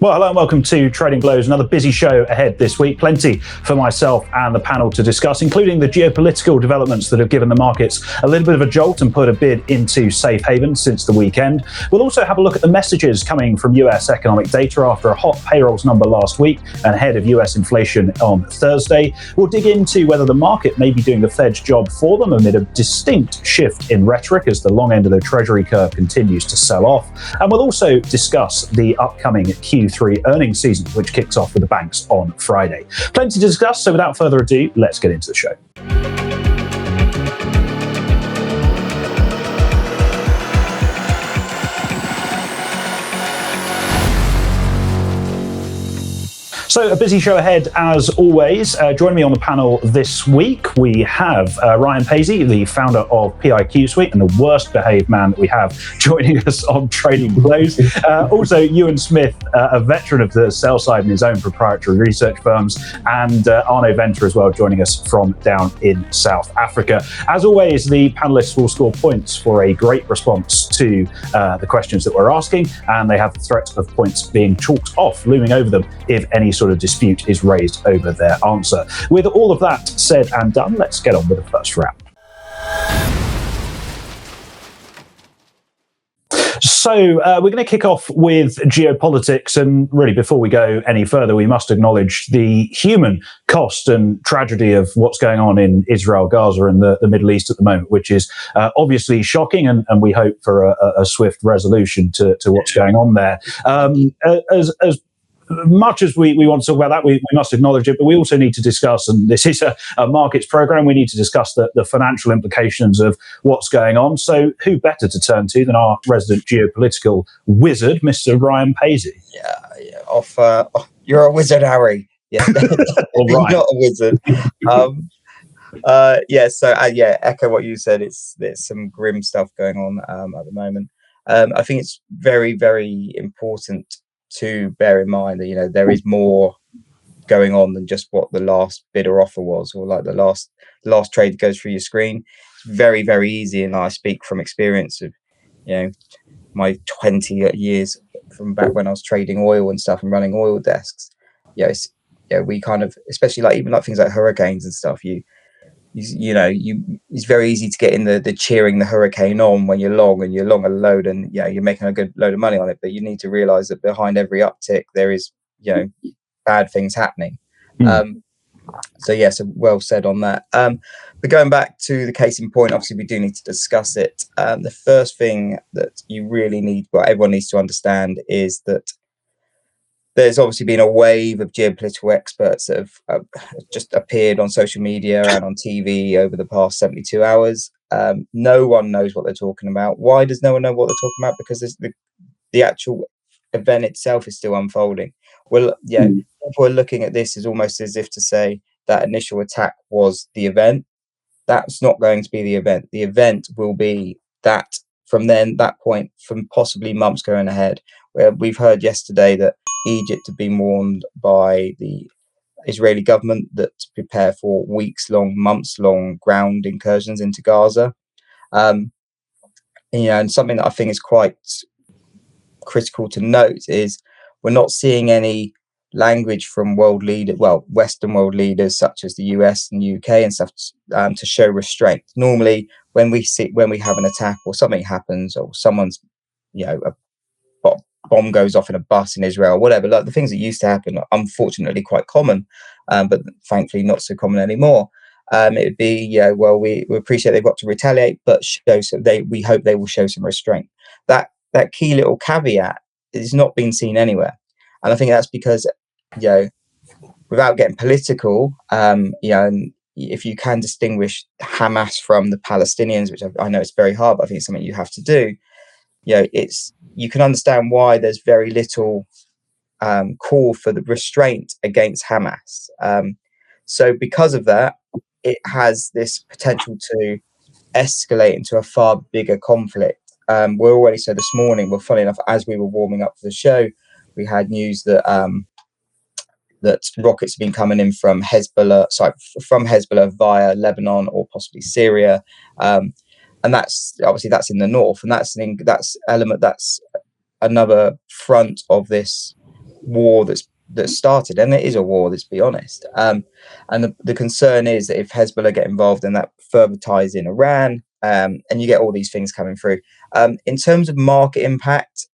Well, hello and welcome to Trading Blows. Another busy show ahead this week. Plenty for myself and the panel to discuss, including the geopolitical developments that have given the markets a little bit of a jolt and put a bid into safe haven since the weekend. We'll also have a look at the messages coming from US economic data after a hot payrolls number last week and ahead of US inflation on Thursday. We'll dig into whether the market may be doing the Fed's job for them amid a distinct shift in rhetoric as the long end of the Treasury curve continues to sell off. And we'll also discuss the upcoming Q3 earnings season, which kicks off with the banks on Friday. Plenty to discuss, so without further ado, let's get into the show. So a busy show ahead as always. Joining me on the panel this week, we have Ioan Paisey, the founder of PiQ Suite and the worst behaved man that we have joining us on Trading Blows. Also Ioan Smith, a veteran of the sell side in his own proprietary research firms, and Arno Venter as well, joining us from down in South Africa. As always, the panelists will score points for a great response to the questions that we're asking, and they have the threat of points being chalked off, looming over them if any sort of dispute is raised over their answer. With all of that said and done, let's get on with the first round. So we're going to kick off with geopolitics, and really before we go any further, we must acknowledge the human cost and tragedy of what's going on in Israel, Gaza and the Middle East at the moment, which is obviously shocking, and we hope for a swift resolution to what's going on there. As much as we want to talk about that, we must acknowledge it, but we also need to discuss, and this is a markets program, we need to discuss the financial implications of what's going on. So who better to turn to than our resident geopolitical wizard, Mr. Ioan Paisey? Yeah, you're a wizard, Harry. Yeah, All right. Not a wizard. Echo what you said. There's some grim stuff going on at the moment. I think it's very, very important to bear in mind that there is more going on than just what the last bid or offer was, or like the last trade that goes through your screen. It's very, very easy, and I speak from experience of my 20 years from back when I was trading oil and stuff and running oil desks. We kind of, especially even things like hurricanes and stuff, it's very easy to get in the cheering the hurricane on when you're long a load, and you're making a good load of money on it, but you need to realize that behind every uptick there is bad things happening. So well said on that. But going back to the case in point, obviously we do need to discuss it. The first thing that everyone needs to understand is that there's obviously been a wave of geopolitical experts that have just appeared on social media and on TV over the past 72 hours. No one knows what they're talking about. Why does no one know what they're talking about? Because the actual event itself is still unfolding. Well, people are looking at this as almost as if to say that initial attack was the event. That's not going to be the event. The event will be that from that point, from possibly months going ahead, where we've heard yesterday that Egypt had been warned by the Israeli government that to prepare for weeks-long, months-long ground incursions into Gaza. And something that I think is quite critical to note is we're not seeing any language from Western world leaders such as the US and UK and stuff to show restraint. Normally, when we have an attack or something happens, or someone's a bomb goes off in a bus in Israel, whatever, like the things that used to happen are unfortunately quite common, but thankfully not so common anymore. It would be, we appreciate they've got to retaliate, but we hope they will show some restraint. That key little caveat is not being seen anywhere. And I think that's because, without getting political, and if you can distinguish Hamas from the Palestinians, which I know it's very hard, but I think it's something you have to do, you can understand why there's very little call for the restraint against Hamas. So because of that, it has this potential to escalate into a far bigger conflict. We're already, so this morning, funny enough, as we were warming up for the show, we had news that that rockets have been coming in from Hezbollah via Lebanon or possibly Syria. And that's obviously that's in the north, and that's another front of this war that's started, and it is a war, let's be honest. And the concern is that if Hezbollah get involved, then that further ties in Iran, and you get all these things coming through. In terms of market impact,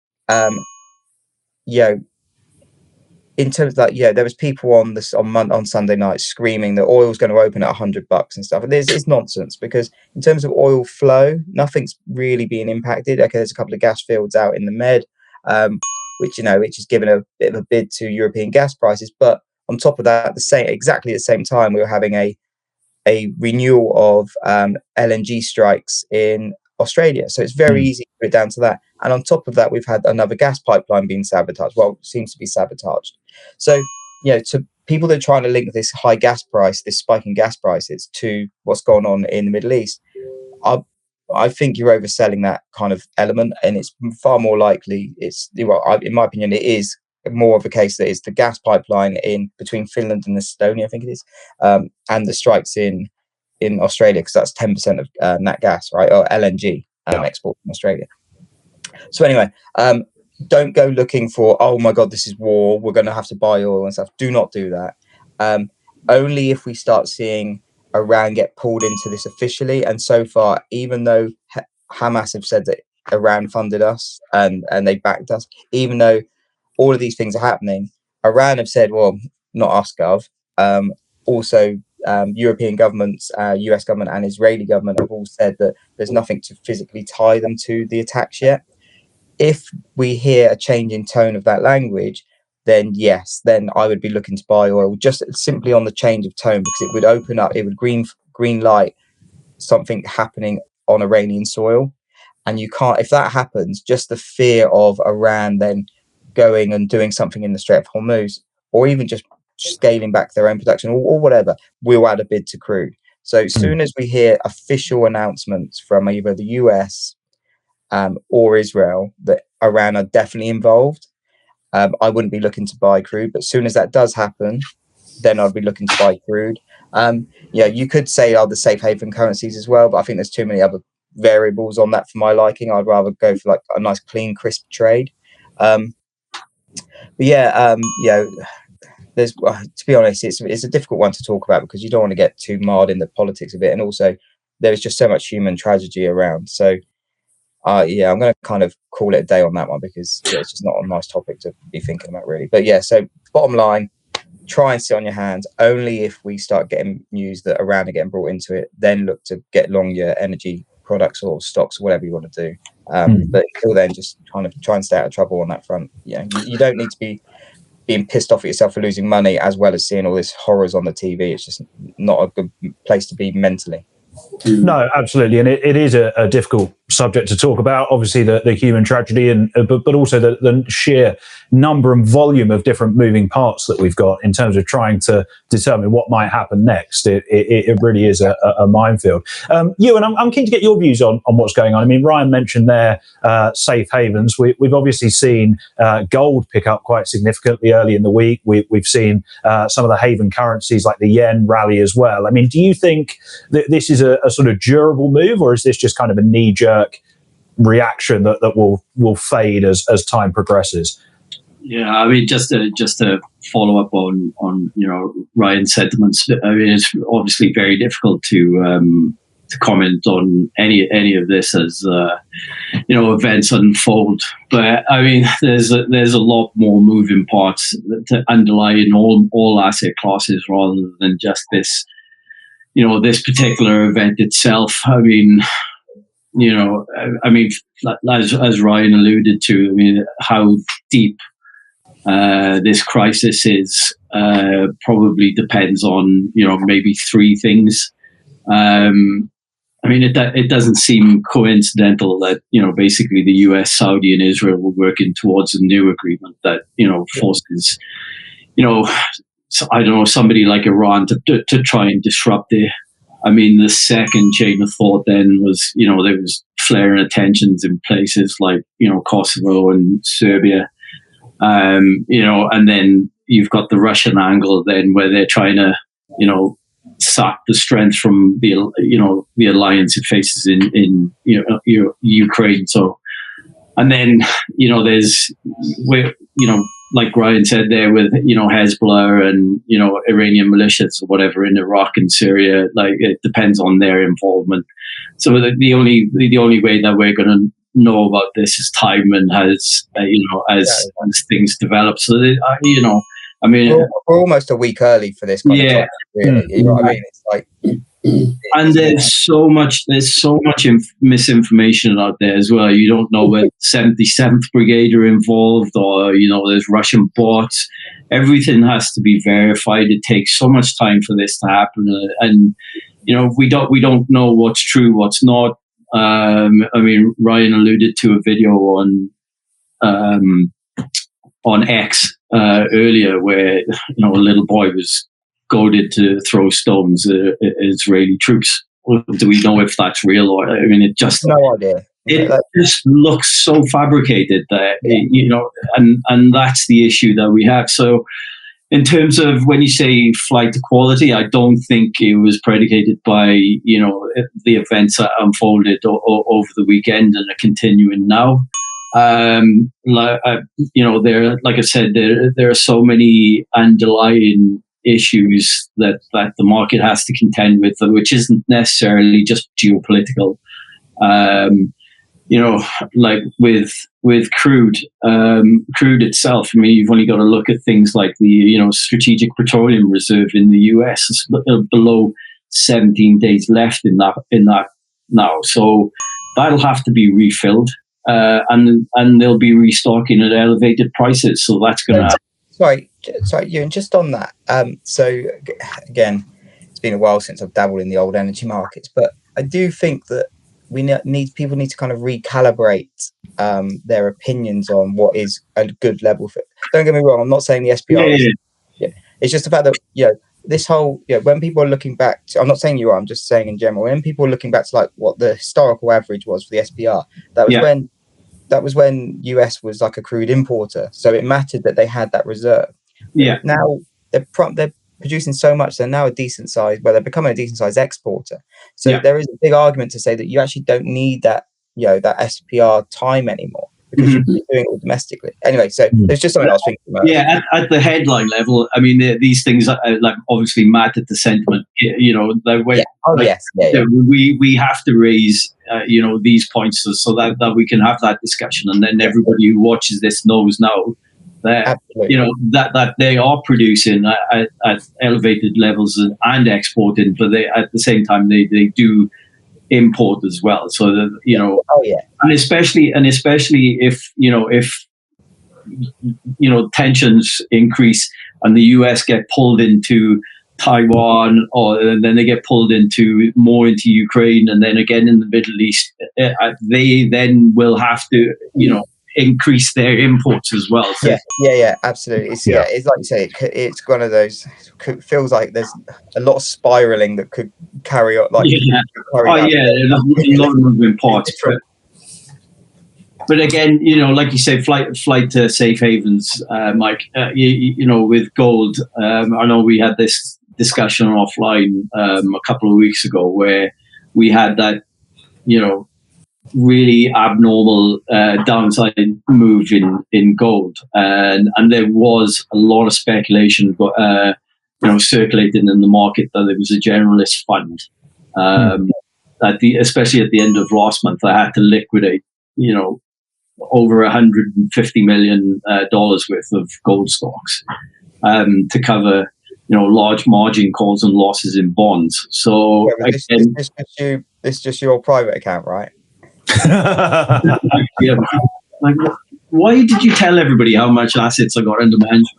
in terms of that, there was people on Sunday night screaming that oil's going to open at $100 and stuff. And it's nonsense, because in terms of oil flow, nothing's really being impacted. Okay, there's a couple of gas fields out in the Med, which is giving a bit of a bid to European gas prices. But on top of that, exactly at the same time, we were having a renewal of LNG strikes in Australia. So it's very easy to put it down to that. And on top of that, we've had another gas pipeline being sabotaged. Well, it seems to be sabotaged. So, to people that are trying to link this high gas price, this spike in gas prices, to what's going on in the Middle East, I think you're overselling that kind of element. And it's far more likely, in my opinion, it is more of a case that it's the gas pipeline in between Finland and Estonia, I think it is, and the strikes in Australia, because that's 10% of nat gas, right, or LNG export from Australia. So anyway, don't go looking for, oh my God, this is war, we're going to have to buy oil and stuff. Do not do that. Only if we start seeing Iran get pulled into this officially. And so far, even though Hamas have said that Iran funded us and they backed us, even though all of these things are happening, Iran have said, well, not us, Gov. Also, European governments, US government and Israeli government have all said that there's nothing to physically tie them to the attacks yet. If we hear a change in tone of that language, then yes, then I would be looking to buy oil just simply on the change of tone, because it would open up, it would green light something happening on Iranian soil. And you can't, if that happens, just the fear of Iran then going and doing something in the Strait of Hormuz, or even just scaling back their own production or whatever, will add a bid to crude. So as soon as we hear official announcements from either the US or Israel that Iran are definitely involved, I wouldn't be looking to buy crude. But as soon as that does happen, then I'd be looking to buy crude. You could say the safe haven currencies as well, but I think there's too many other variables on that for my liking. I'd rather go for like a nice clean, crisp trade. There's to be honest, it's a difficult one to talk about, because you don't want to get too marred in the politics of it, and also there's just so much human tragedy around. So I'm going to kind of call it a day on that one, because it's just not a nice topic to be thinking about, really. But so bottom line, try and sit on your hands. Only if we start getting news that Iran are getting brought into it, then look to get long your energy products or stocks or whatever you want to do. But until then, just try and stay out of trouble on that front. You don't need to be being pissed off at yourself for losing money, as well as seeing all this horrors on the TV. It's just not a good place to be mentally. No, absolutely, and it is a difficult subject to talk about. Obviously, the human tragedy, but also the sheer number and volume of different moving parts that we've got in terms of trying to determine what might happen next. It really is a minefield. Ioan, I'm keen to get your views on what's going on. I mean, Ryan mentioned there safe havens. We've obviously seen gold pick up quite significantly early in the week. We've seen some of the haven currencies like the yen rally as well. I mean, do you think that this is a sort of durable move, or is this just kind of a knee-jerk reaction that will fade as time progresses? Yeah, I mean, just to follow up on Ryan's sentiments. I mean, it's obviously very difficult to comment on any of this as events unfold. But I mean, there's a lot more moving parts to underlie in all asset classes, rather than just this this particular event itself. I mean, as Ryan alluded to, I mean, how deep this crisis is probably depends on maybe three things. I mean, it doesn't seem coincidental that basically the US, Saudi, and Israel were working towards a new agreement that forces I don't know, somebody like Iran to try and disrupt it. I mean, the second chain of thought then was, there was flaring tensions in places like, Kosovo and Serbia, and then you've got the Russian angle then, where they're trying to, suck the strength from the alliance it faces in Ukraine. So, and then, there's like Ryan said there, with Hezbollah and Iranian militias or whatever in Iraq and Syria, like it depends on their involvement. So the only way that we're going to know about this is time and as things develop. So I mean, we're almost a week early for this kind of topic, really. You know what I mean? It's like, and there's so much misinformation out there as well. You don't know whether 77th Brigade are involved, or there's Russian bots. Everything has to be verified. It takes so much time for this to happen, and we don't know what's true, what's not. I mean, Ryan alluded to a video on X earlier, where a little boy was goaded to throw stones at Israeli troops. Do we know if that's real, or I mean, it just no idea. It just looks so fabricated that and that's the issue that we have. So, in terms of when you say flight to quality, I don't think it was predicated by the events that unfolded over the weekend and are continuing now. Like I said, there are so many underlying issues that the market has to contend with, which isn't necessarily just geopolitical. Like with crude itself. I mean, you've only got to look at things like the Strategic Petroleum Reserve in the US. It's below 17 days left in that now. So that'll have to be refilled. And they'll be restocking at elevated prices. So that's going to. Sorry, Ewan, just on that. So again, it's been a while since I've dabbled in the old energy markets, but I do think that people need to kind of recalibrate their opinions on what is a good level for. Don't get me wrong, I'm not saying the SPR. Yeah. It's just the fact that this whole when people are looking back to, I'm not saying you are, I'm just saying in general, when people are looking back to like what the historical average was for the SPR, that was when US was like a crude importer, so it mattered that they had that reserve. Yeah. Now they're producing so much, they're now a decent size. Well, they're becoming a decent size exporter. So there is a big argument to say that you actually don't need that that SPR time anymore, because you're doing it all domestically. Anyway, so there's just something I was thinking about. Yeah, at the headline level, I mean, these things like obviously matter to sentiment. We have to raise these points so that we can have that discussion, and then everybody who watches this knows now that that they are producing at elevated levels and exporting, but they at the same time they do import as well. So that and especially if tensions increase and the US get pulled into Taiwan, and then they get pulled more into Ukraine, and then again in the Middle East, they then will have to increase their imports as well. So, absolutely. It's like you say, it's one of those. It feels like there's a lot of spiraling that could carry on. Like a lot of moving parts. But again, like you say, flight to safe havens, Mike. With gold, I know we had this discussion offline a couple of weeks ago where we had that, really abnormal downside move in gold, and there was a lot of speculation, circulating in the market that it was a generalist fund. Especially at the end of last month, I had to liquidate, over $150 million worth of gold stocks to cover, large margin calls and losses in bonds. So this is just your private account, right? Yeah. Like, why did you tell everybody how much assets I got under management?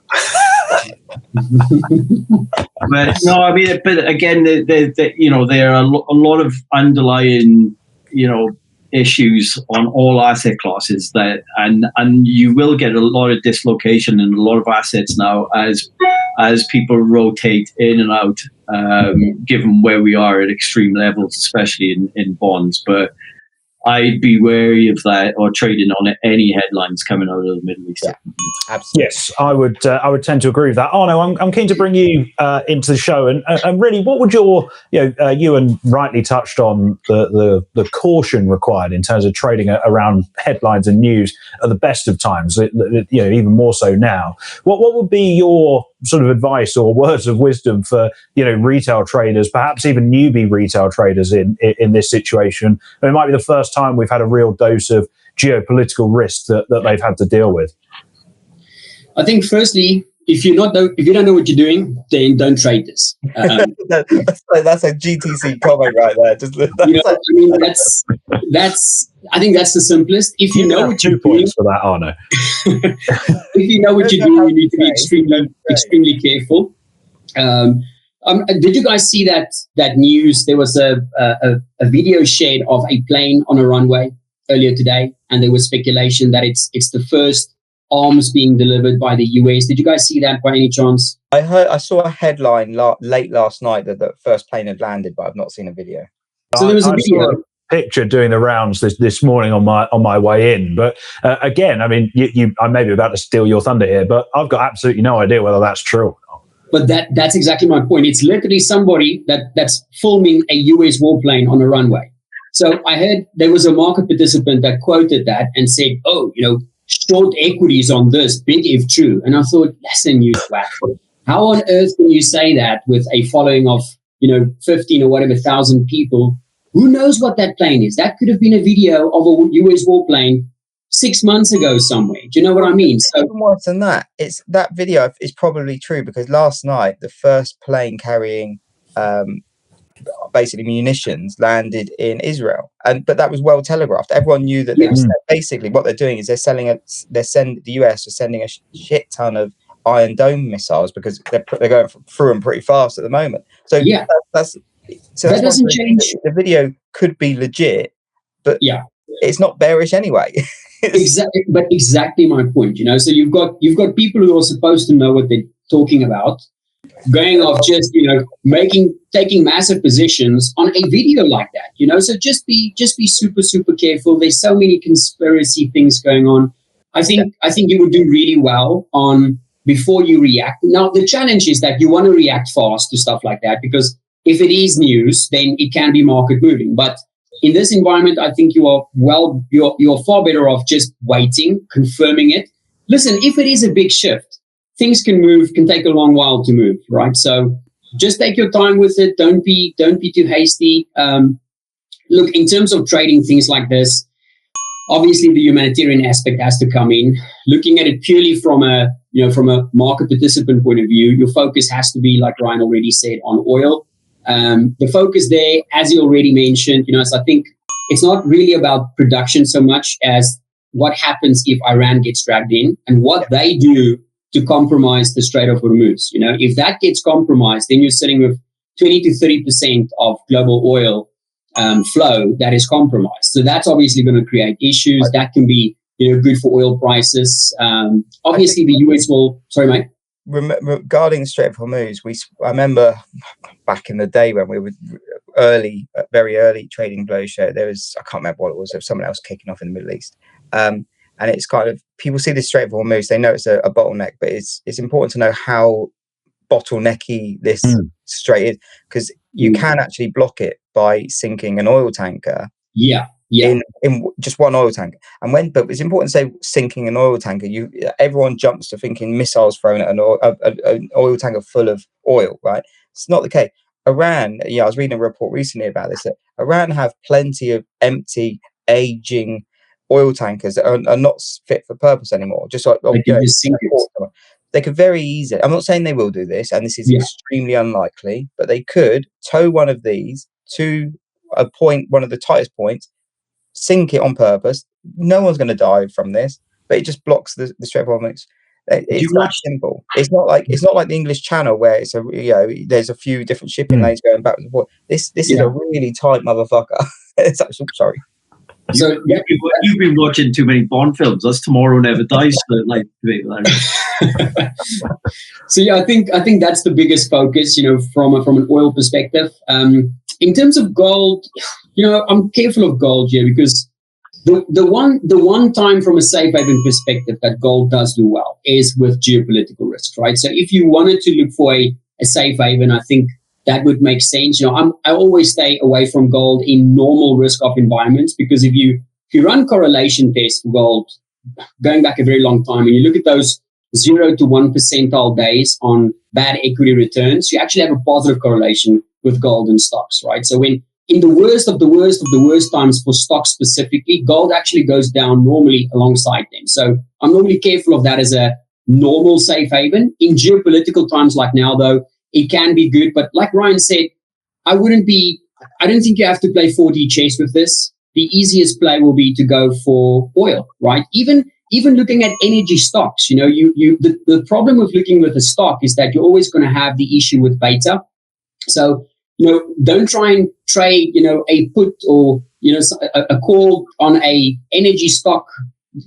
But no, I mean, but again, there are a lot of underlying, issues on all asset classes and you will get a lot of dislocation in a lot of assets now as people rotate in and out, given where we are at extreme levels, especially in bonds. But I'd be wary of that or trading on any headlines coming out of the Middle East. Yeah, absolutely. Yes, I would tend to agree with that. Arno, I'm keen to bring you into the show, and really, what would your Ioan rightly touched on the caution required in terms of trading around headlines and news at the best of times, even more so now. What would be your sort of advice or words of wisdom for retail traders, perhaps even newbie retail traders in this situation? And it might be the first time we've had a real dose of geopolitical risk that they've had to deal with. I think firstly, if you don't know what you're doing, then don't trade this. That's a GTC comment right there. I think that's the simplest. If you know what you're doing, 2 points for that, Arno. If you know what you're doing, you need to be extremely careful. Did you guys see that news? There was a video shared of a plane on a runway earlier today, and there was speculation that it's the first arms being delivered by the US. Did you guys see that by any chance? I saw a headline late last night that the first plane had landed, but I've not seen a video. So there was a video. Picture doing the rounds this morning on my way in, but again, I mean, I may be about to steal your thunder here, but I've got absolutely no idea whether that's true or not. But that's exactly my point. It's literally somebody that's filming a US warplane on a runway. So I heard there was a market participant that quoted that and said, "Oh, short equities on this, big if true." And I thought, listen, you twat, how on earth can you say that with a following of 15 or whatever thousand people? Who knows what that plane is? That could have been a video of a US warplane 6 months ago somewhere. Do you know what I mean? So even worse than that, that video is probably true because last night the first plane carrying basically munitions landed in Israel, but that was well telegraphed. Everyone knew that basically what they're doing is the US are sending a shit ton of Iron Dome missiles because they're going through them pretty fast at the moment. So that doesn't change. The video could be legit, but it's not bearish anyway. Exactly my point. So you've got people who are supposed to know what they're talking about, going off just taking massive positions on a video like that. So just be super, super careful. There's so many conspiracy things going on. I think you would do really well on before you react. Now the challenge is that you want to react fast to stuff like that because if it is news, then it can be market moving. But in this environment, I think you're far better off just waiting, confirming it. Listen, if it is a big shift, things can take a long while to move, right? So just take your time with it. Don't be too hasty. Look, in terms of trading things like this, obviously the humanitarian aspect has to come in. Looking at it purely from a market participant point of view, your focus has to be, like Ryan already said, on oil. The focus there, as you already mentioned, so I think it's not really about production so much as what happens if Iran gets dragged in and what they do to compromise the Strait of Hormuz. If that gets compromised, then you're sitting with 20 to 30% of global oil flow that is compromised. So that's obviously going to create issues. That can be good for oil prices. Obviously, the US will. Sorry, mate. Regarding the Strait of Hormuz, I remember back in the day when we were very early trading blow show, there was, I can't remember what it was, someone else kicking off in the Middle East. And it's kind of, people see the Strait of Hormuz, they know it's a bottleneck, but it's important to know how bottlenecky this strait is, because you can actually block it by sinking an oil tanker. In just one oil tanker. But it's important to say sinking an oil tanker, everyone jumps to thinking missiles thrown at an oil tanker full of oil, right? It's not the case. Iran, I was reading a report recently about this, that Iran have plenty of empty, aging oil tankers that are not fit for purpose anymore. Just like they could very easily, I'm not saying they will do this, and this is extremely unlikely, but they could tow one of these to a point, one of the tightest points, sink it on purpose. No one's going to die from this, but it just blocks the Strait of Hormuz. It's that simple. It's not like the English Channel where it's there's a few different shipping lanes going back and forth. This is a really tight motherfucker. It's actually, sorry. So you've been watching too many Bond films. That's Tomorrow Never Dies. So I think that's the biggest focus, from an oil perspective. In terms of gold, I'm careful of gold here because The one time from a safe haven perspective that gold does do well is with geopolitical risks, right? So if you wanted to look for a safe haven, I think that would make sense. I always stay away from gold in normal risk-off environments, because if you run correlation tests for gold going back a very long time, and you look at those 0 to 1 percentile days on bad equity returns, you actually have a positive correlation with gold and stocks, right? So when in the worst of the worst times for stocks specifically, gold actually goes down normally alongside them. So I'm normally careful of that as a normal safe haven. In geopolitical times like now, though, it can be good. But like Ryan said, I don't think you have to play 4D chess with this. The easiest play will be to go for oil, right? Even looking at energy stocks, the problem with looking with a stock is that you're always going to have the issue with beta. So, don't try and trade, a put or, a call on a energy stock.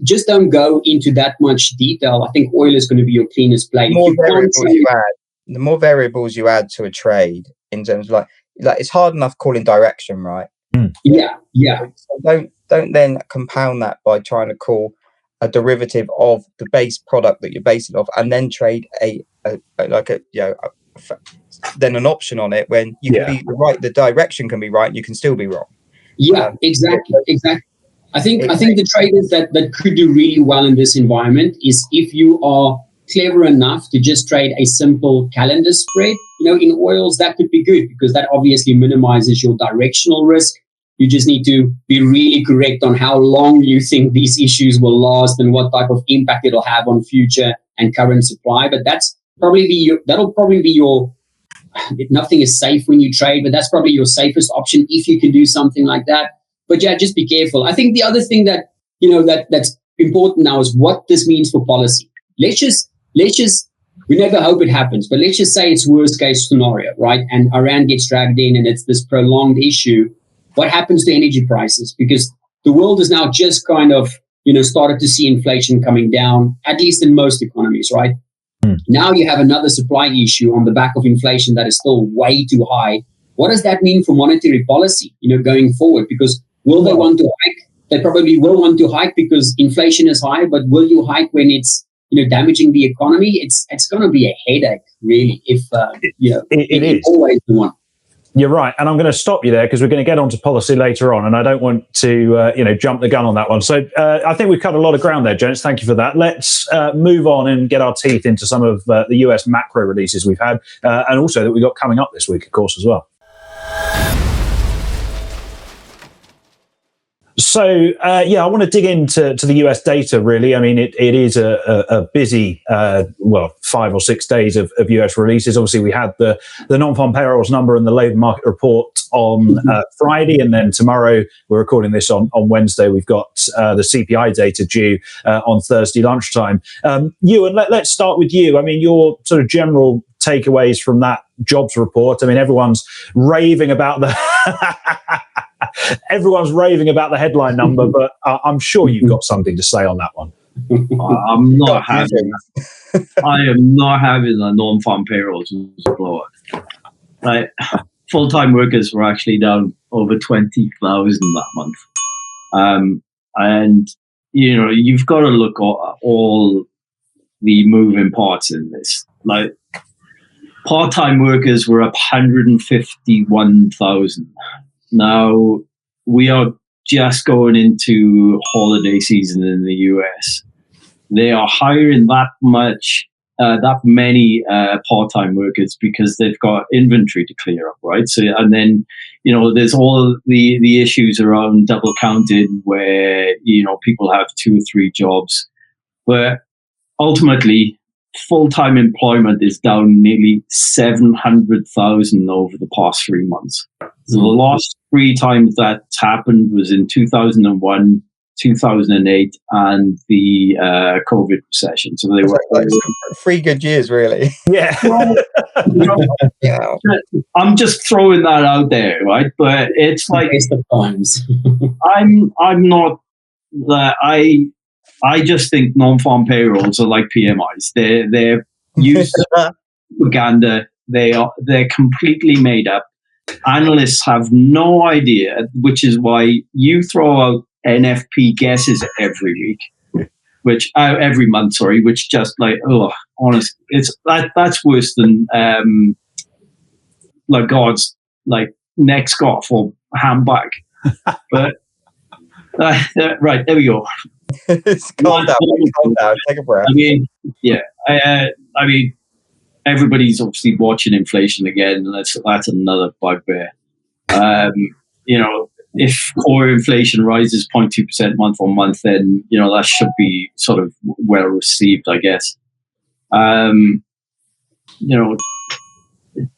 Just don't go into that much detail. I think oil is going to be your cleanest play. The more variables you add to a trade in terms of like it's hard enough calling direction, right? Yeah. So don't then compound that by trying to call a derivative of the base product that you're basing it off, and then trade then an option on it when you can be right. The direction can be right, and you can still be wrong. Yeah, exactly. I think the traders that could do really well in this environment is if you are clever enough to just trade a simple calendar spread. In oils, that could be good because that obviously minimizes your directional risk. You just need to be really correct on how long you think these issues will last and what type of impact it'll have on future and current supply. But that'll probably be your, nothing is safe when you trade, but that's probably your safest option if you can do something like that. But yeah, just be careful. I think the other thing that, that's important now is what this means for policy. Let's just, we never hope it happens, but let's just say it's worst case scenario, right? And Iran gets dragged in and it's this prolonged issue. What happens to energy prices? Because the world is now just kind of, started to see inflation coming down, at least in most economies, right? Now you have another supply issue on the back of inflation that is still way too high. What does that mean for monetary policy, going forward? Because will they want to hike? They probably will want to hike because inflation is high, but will you hike when it's, damaging the economy? It's going to be a headache, really, if, it is always the one. You're right. And I'm going to stop you there because we're going to get onto policy later on. And I don't want to, jump the gun on that one. So I think we've covered a lot of ground there, gents. Thank you for that. Let's move on and get our teeth into some of the US macro releases we've had and also that we've got coming up this week, of course, as well. So, I want to dig into the US data, really. I mean, it is a busy, 5 or 6 days of US releases. Obviously, we had the non-farm payrolls number and the labour market report on Friday. And then tomorrow, we're recording this on Wednesday, we've got the CPI data due on Thursday lunchtime. Ioan, let's start with you. I mean, your sort of general takeaways from that jobs report. I mean, everyone's raving about the headline number, but I'm sure you've got something to say on that one. I'm not having. I am not having the non-farm payrolls as a blowout. Like, full-time workers were actually down over 20,000 that month, and you've got to look at all the moving parts in this. Like, part-time workers were up 151,000. Now, we are just going into holiday season in the US. They are hiring that many part-time workers because they've got inventory to clear up, right? So, and then, there's all the issues around double counted where, people have 2 or 3 jobs. But ultimately, full-time employment is down nearly 700,000 over the past 3 months. So the last 3 times that's happened was in 2001, 2008, and the COVID recession. So they were like 3 good years, really. Yeah. I'm just throwing that out there, right? But it's like times. I'm not that I just think non-farm payrolls are like PMIs. They're used propaganda. They're completely made up. Analysts have no idea, which is why you throw out NFP guesses every week, every month, which just like, honest, that's worse than like God's like neck scarf or handbag. But right, there we go. Calm down, take a breath. I mean, yeah, I mean, everybody's obviously watching inflation again, and that's another bugbear. If core inflation rises 0.2% month on month, then that should be sort of well received, I guess.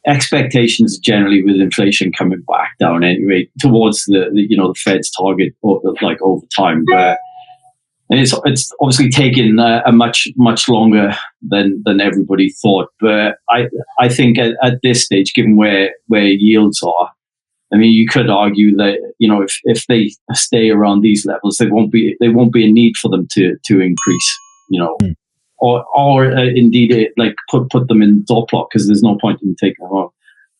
Expectations generally with inflation coming back down anyway towards the Fed's target like over time, and it's obviously taken a much longer than everybody thought. But I think at this stage, given where yields are, I mean, you could argue that if they stay around these levels, there won't be a need for them to increase, or indeed like put them in dot plot, because there's no point in taking them off.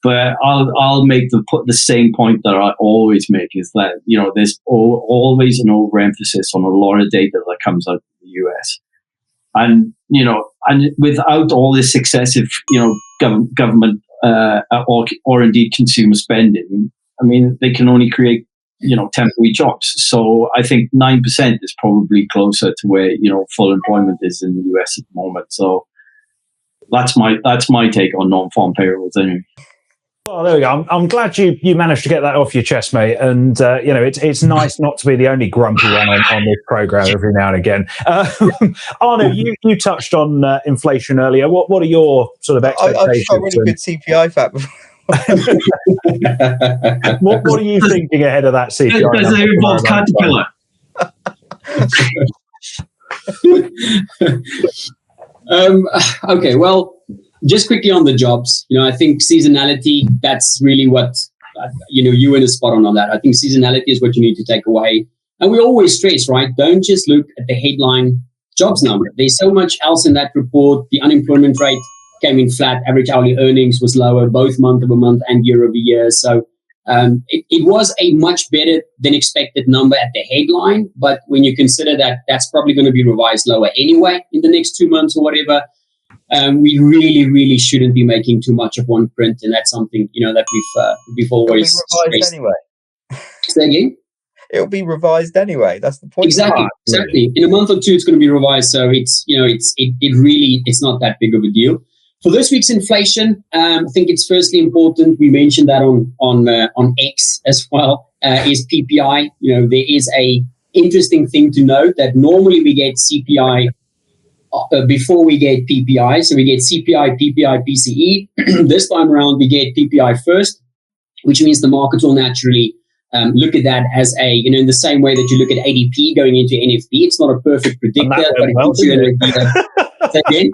But I'll put the same point that I always make, is that there's always an overemphasis on a lot of data that comes out of the US, and without all this excessive government or indeed consumer spending, I mean, they can only create temporary jobs. So I think 9% is probably closer to where full employment is in the US at the moment. So that's my take on non-farm payrolls anyway. Well, there we go. I'm glad you managed to get that off your chest, mate. And it's nice not to be the only grumpy one on this program every now and again. Arno, you touched on inflation earlier. What are your sort of expectations? I've got a really good CPI fact before. What are you thinking ahead of that CPI? Does it involve Caterpillar? Okay, well, just quickly on the jobs, I think seasonality, that's really what, you in a spot on that. I think seasonality is what you need to take away. And we always stress, right? Don't just look at the headline jobs number. There's so much else in that report. The unemployment rate came in flat. Average hourly earnings was lower, both month over month and year over year. So it was a much better than expected number at the headline. But when you consider that that's probably going to be revised lower anyway in the next 2 months or whatever, we really, really shouldn't be making too much of one print. And that's something, that we've always stressed. Anyway. Say again? It'll be revised anyway. That's the point. Exactly. In a month or two, it's going to be revised. So it's, it's not that big of a deal. For this week's inflation, I think it's firstly important, we mentioned that on X as well, is PPI. There is a interesting thing to note that normally we get CPI before we get PPI. So we get CPI, PPI, PCE. This time around, we get PPI first, which means the markets will naturally look at that as in the same way that you look at ADP going into NFP. It's not a perfect predictor, but it gives you an idea. Again?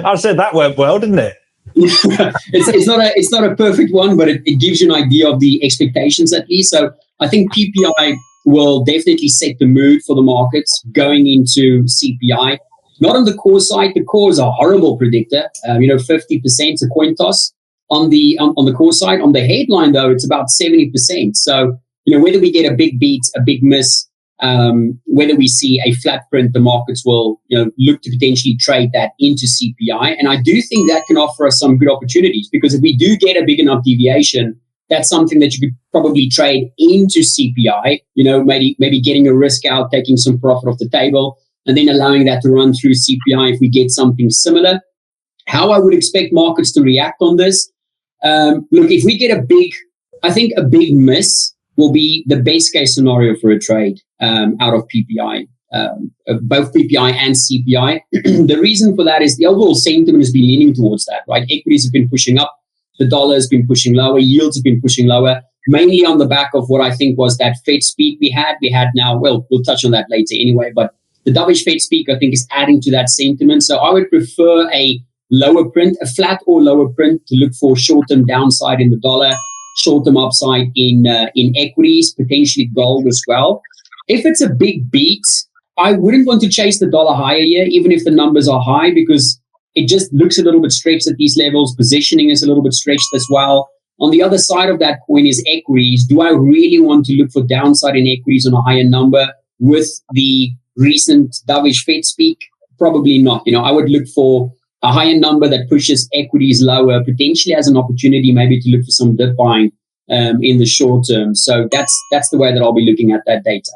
I said that went well, didn't it? It's not a perfect one, but it gives you an idea of the expectations at least. So I think PPI will definitely set the mood for the markets going into CPI. Not on the core side. The core is a horrible predictor. 50% a coin toss on the core side. On the headline though, it's about 70%. So whether we get a big beat, a big miss, whether we see a flat print, the markets will look to potentially trade that into CPI. And I do think that can offer us some good opportunities, because if we do get a big enough deviation, that's something that you could probably trade into CPI, maybe getting a risk out, taking some profit off the table, and then allowing that to run through CPI if we get something similar. How I would expect markets to react on this. Look, if we get a big miss will be the best case scenario for a trade out of PPI, both PPI and CPI. The reason for that is the overall sentiment has been leaning towards that, right? Equities have been pushing up. The dollar has been pushing lower. Yields have been pushing lower, mainly on the back of what I think was that Fed speak we had. Now, well, we'll touch on that later anyway, but the dovish Fed speak, I think, is adding to that sentiment. So I would prefer a lower print, a flat or lower print, to look for short-term downside in the dollar, short-term upside in equities, potentially gold as well. If it's a big beat, I wouldn't want to chase the dollar higher here, even if the numbers are high, because it just looks a little bit stretched at these levels. Positioning is a little bit stretched as well. On the other side of that coin is equities. Do I really want to look for downside in equities on a higher number? with the recent dovish Fed speak? Probably not. I would look for a higher number that pushes equities lower, potentially as an opportunity maybe to look for some dip buying in the short term. So that's the way that I'll be looking at that data.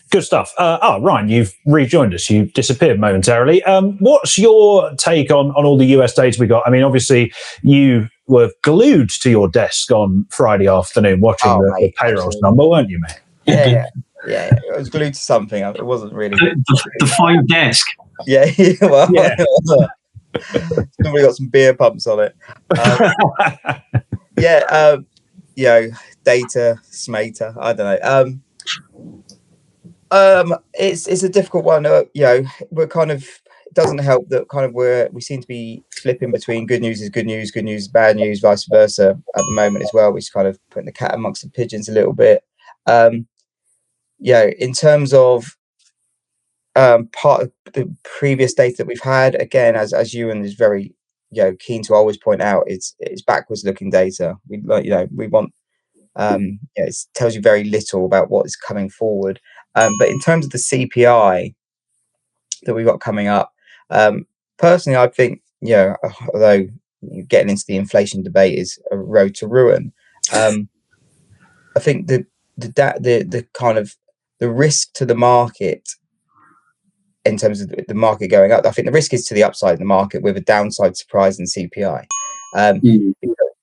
Good stuff. Ryan, you've rejoined us. You disappeared momentarily. What's your take on all the US data we got? I mean, obviously, you were glued to your desk on Friday afternoon watching the payrolls number, weren't you, mate? Yeah. I was glued to something. It wasn't really the fine desk. Yeah. Well, somebody got some beer pumps on it. Data, smater. I don't know. It's a difficult one. We're kind of, it doesn't help that kind of we seem to be flipping between good news is good news is bad news, vice versa at the moment as well, which is kind of putting the cat amongst the pigeons a little bit. In terms of part of the previous data that we've had, again, as Ioan is very keen to always point out, it's backwards looking data. We want it tells you very little about what is coming forward. But in terms of the CPI that we've got coming up, personally, I think, although getting into the inflation debate is a road to ruin, I think the kind of the risk to the market in terms of the market going up, I think the risk is to the upside in the market with a downside surprise in CPI.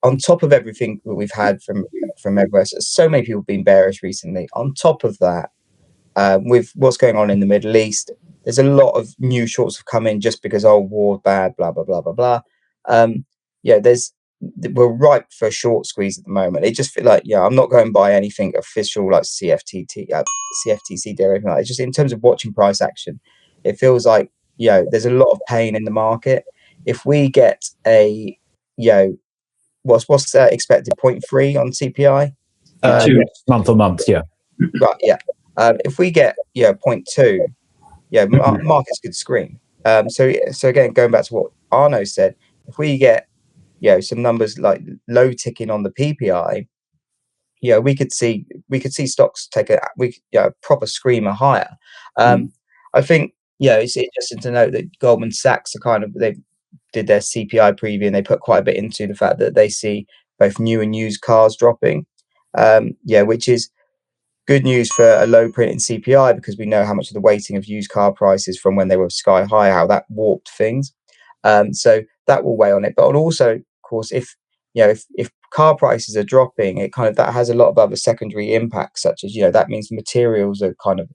On top of everything that we've had from everywhere, so many people have been bearish recently. On top of that, with what's going on in the Middle East, there's a lot of new shorts have come in just because war bad, blah blah blah blah blah. We're ripe for a short squeeze at the moment. It just feels like I'm not going by anything official like CFTC or anything like that. It's just in terms of watching price action, it feels like there's a lot of pain in the market. If we get a what's expected 0.3 on CPI, month on month, right, if we get 0.2, markets could scream. So again, going back to what Arno said, if we get some numbers like low ticking on the PPI, we could see stocks take a proper screamer higher. I think it's interesting to note that Goldman Sachs they did their CPI preview and they put quite a bit into the fact that they see both new and used cars dropping, which is good news for a low print in CPI, because we know how much of the weighting of used car prices from when they were sky high, how that warped things. So that will weigh on it. But also, of course, if car prices are dropping, it kind of that has a lot of other secondary impacts, such as that means materials are kind of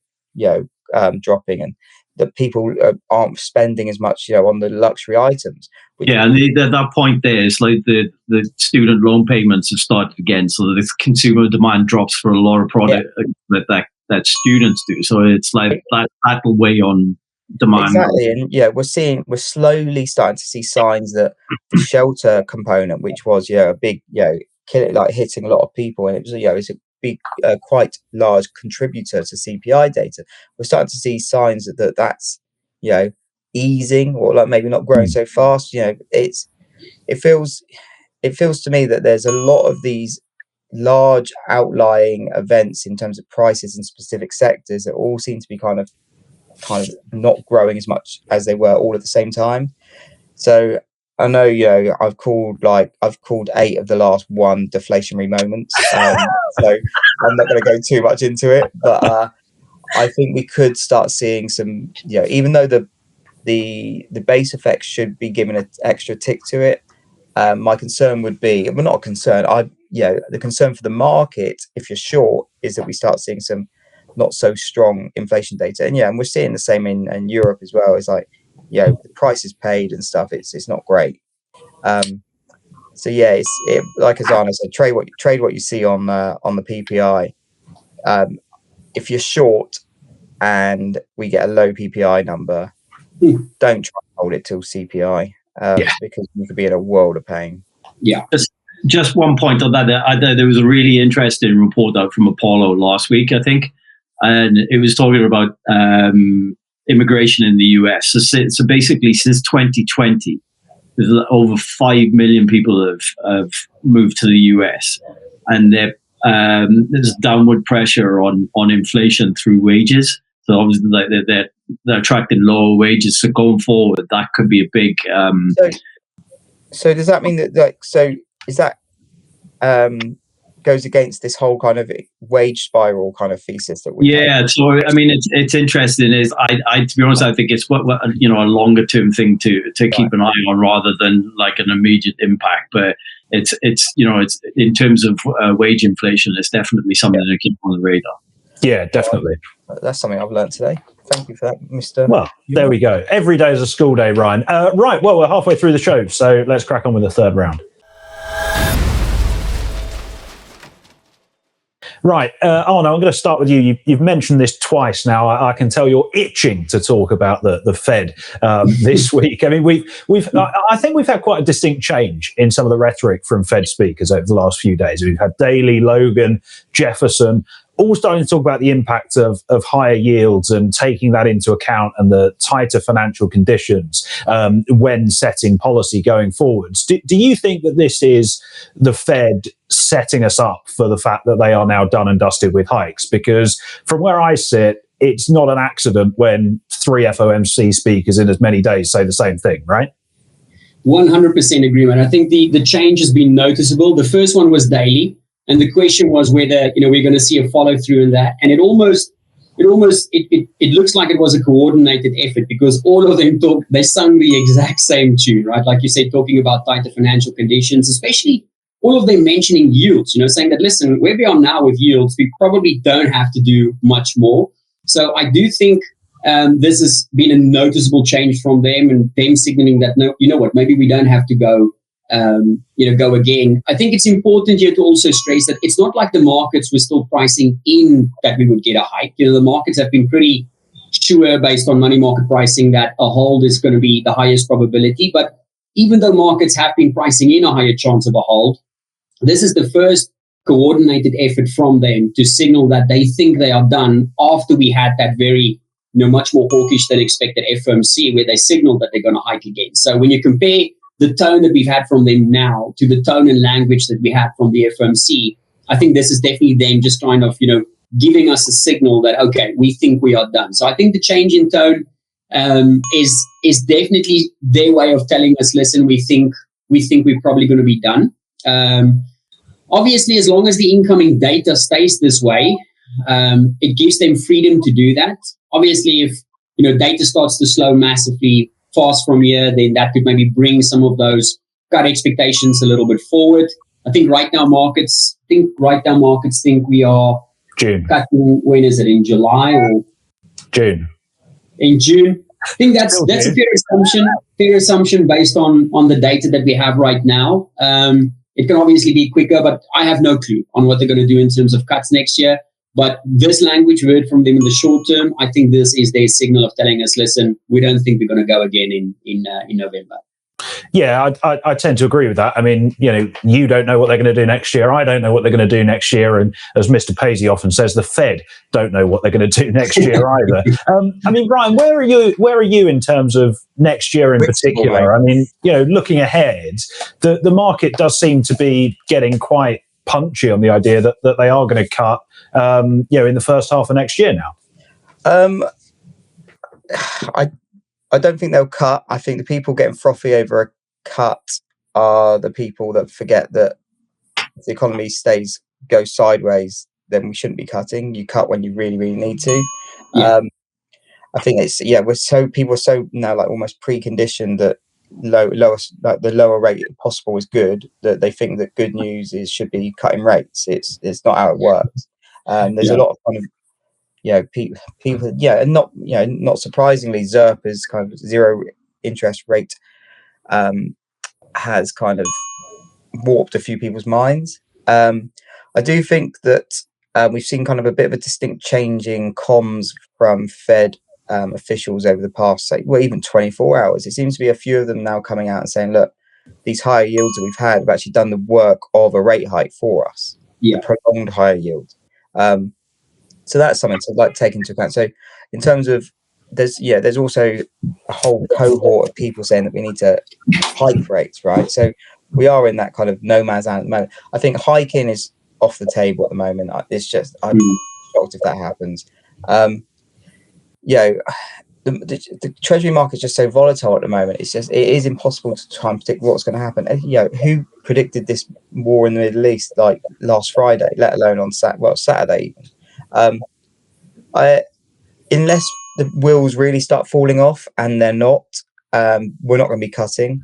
dropping, and that people aren't spending as much on the luxury items. And that point there is like the student loan payments have started again, so that consumer demand drops for a lot of product that students do. So it's like that will weigh on demand. Exactly, and we're slowly starting to see signs that the shelter component, which was a big hitting a lot of people, and it was it's a big quite large contributor to CPI data. We're starting to see signs that that's easing, or like maybe not growing so fast. It feels to me that there's a lot of these large outlying events in terms of prices in specific sectors that all seem to be kind of not growing as much as they were all at the same time. So I know I've called 8 of the last one deflationary moments, so I'm not going to go too much into it, but I think we could start seeing some even though the base effect should be given an extra tick to it, my concern would be, well, not a concern, the concern for the market if you're short is that we start seeing some not so strong inflation data, and we're seeing the same in Europe as well. It's like the price is paid and stuff. It's not great. So like as Arno said, trade what you see on the PPI. If you're short and we get a low PPI number, don't try and hold it till CPI, because you could be in a world of pain. Just one point on that. There was a really interesting report out from Apollo last week, I think, and it was talking about immigration in the US. So basically, since 2020, there's over 5 million people have moved to the US, and they're there's downward pressure on inflation through wages. So obviously, like they're attracting lower wages. So going forward, that could be a big. So does that mean that is that goes against this whole kind of wage spiral kind of thesis that we had? So I mean, it's interesting. Is I to be honest, I think it's what a longer term thing to keep an eye on rather than like an immediate impact. But it's in terms of wage inflation, it's definitely something to keep on the radar. Yeah, definitely. That's something I've learned today. Thank you for that, Mr. Well, there we go. Every day is a school day, Ryan. Right, well, we're halfway through the show, so let's crack on with the third round. Right, Arno, I'm going to start with you. You've mentioned this twice now. I can tell you're itching to talk about the Fed this week. I mean, I think we've had quite a distinct change in some of the rhetoric from Fed speakers over the last few days. We've had Daly, Logan, Jefferson, all starting to talk about the impact of higher yields and taking that into account and the tighter financial conditions when setting policy going forwards. Do you think that this is the Fed setting us up for the fact that they are now done and dusted with hikes? Because from where I sit, it's not an accident when 3 FOMC speakers in as many days say the same thing, right? 100% agreement. I think the change has been noticeable. The first one was Daly. And the question was whether, we're going to see a follow through in that. And it looks like it was a coordinated effort because all of them they sung the exact same tune, right? Like you said, talking about tighter financial conditions, especially all of them mentioning yields, saying that, listen, where we are now with yields, we probably don't have to do much more. So I do think this has been a noticeable change from them and them signaling that, no, you know what, maybe we don't have to go again. I think it's important here to also stress that it's not like the markets were still pricing in that we would get a hike. The markets have been pretty sure based on money market pricing that a hold is going to be the highest probability. But even though markets have been pricing in a higher chance of a hold, this is the first coordinated effort from them to signal that they think they are done after we had that very, much more hawkish than expected FOMC where they signaled that they're going to hike again. So when you compare the tone that we've had from them now to the tone and language that we had from the FOMC, I think this is definitely them just kind of, giving us a signal that, okay, we think we are done. So I think the change in tone is definitely their way of telling us, listen, we think we're probably going to be done. Obviously, as long as the incoming data stays this way, it gives them freedom to do that. Obviously, if, data starts to slow massively fast from here, then that could maybe bring some of those cut expectations a little bit forward. I think right now markets think we are June. Cutting, when is it, in July or June? In June. I think that's a fair assumption based on the data that we have right now. It can obviously be quicker, but I have no clue on what they're going to do in terms of cuts next year. But this language we heard from them in the short term, I think this is their signal of telling us, listen, we don't think we're going to go again in November. Yeah, I tend to agree with that. I mean, you don't know what they're going to do next year. I don't know what they're going to do next year. And as Mr. Paisey often says, the Fed don't know what they're going to do next year either. I mean, Ryan, where are you in terms of next year in particular? I mean, looking ahead, the market does seem to be getting quite punchy on the idea that they are going to cut, in the first half of next year now. I don't think they'll cut. I think the people getting frothy over a cut are the people that forget that if the economy goes sideways, then we shouldn't be cutting. You cut when you really, really need to. Yeah. I think people are so now like almost preconditioned that the lower rate possible is good, that they think that good news should be cutting rates. It's not how it works. There's a lot of kind of people, and not surprisingly, ZERP's kind of zero interest rate has kind of warped a few people's minds. I do think that we've seen kind of a bit of a distinct change in comms from Fed officials over the past, even 24 hours. It seems to be a few of them now coming out and saying, look, these higher yields that we've had have actually done the work of a rate hike for us, a prolonged higher yield. So that's something to take into account. So in terms of there's also a whole cohort of people saying that we need to hike rates, right? So we are in that kind of no man's land at the moment. I think hiking is off the table at the moment. It's just, I'm shocked if that happens. The treasury market is just so volatile at the moment. It is impossible to try and predict what's going to happen. Who predicted this war in the Middle East like last Friday, let alone on Saturday even? Unless the wheels really start falling off, and they're not, we're not going to be cutting.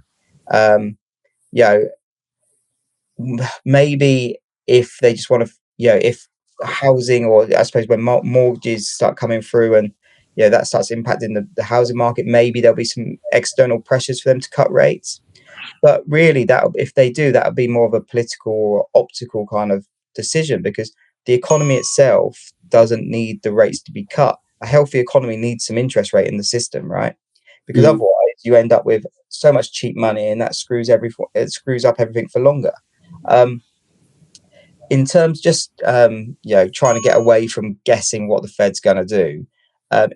Maybe if they just want to, if housing, or I suppose when mortgages start coming through and that starts impacting the housing market, maybe there'll be some external pressures for them to cut rates. But really, if they do, that would be more of a political or optical kind of decision, because the economy itself doesn't need the rates to be cut. A healthy economy needs some interest rate in the system, right? Because otherwise you end up with so much cheap money, and that screws up everything for longer. In terms trying to get away from guessing what the Fed's going to do,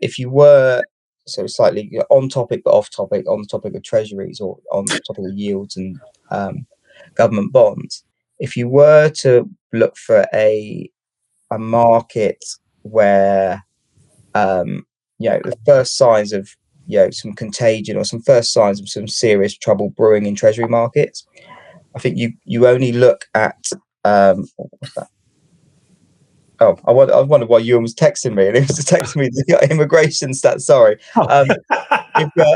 if you were slightly on topic but off topic, on the topic of treasuries or on the topic of yields and government bonds, if you were to look for a market where the first signs of some contagion, or some first signs of some serious trouble brewing in treasury markets, I think you only look at what's that? Oh, I wondered why Ioan was texting me, and he was texting me the immigration stats. Sorry, I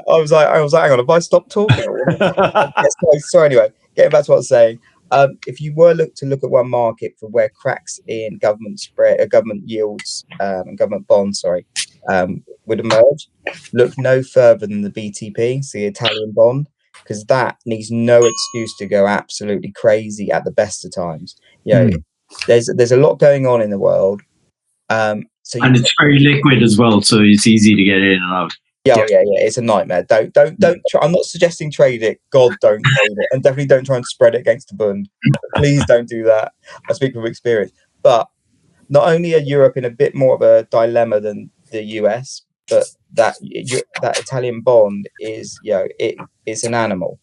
was like, hang on, have I stopped talking? So anyway, getting back to what I was saying, if you were to look at one market for where cracks in government yields and government bonds, would emerge, look no further than the BTP, so the Italian bond, because that needs no excuse to go absolutely crazy at the best of times. There's a lot going on in the world, and it's very liquid as well, so it's easy to get in and out. Yeah, it's a nightmare. Don't try. I'm not suggesting trade it. God, don't trade it, and definitely don't try and spread it against the Bund. Please don't do that. I speak from experience. But not only are Europe in a bit more of a dilemma than the US, but that Italian bond is, it's an animal.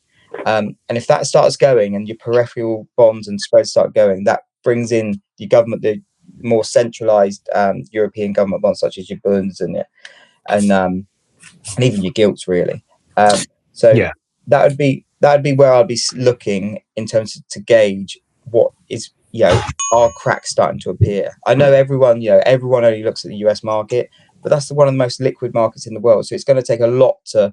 And if that starts going, and your peripheral bonds and spreads start going, that brings in the more centralized European government bonds, such as your Bunds and even your gilts, really. That would be where I'd be looking in terms to gauge what is, are cracks starting to appear. I know everyone only looks at the US market, but that's one of the most liquid markets in the world. So it's going to take a lot to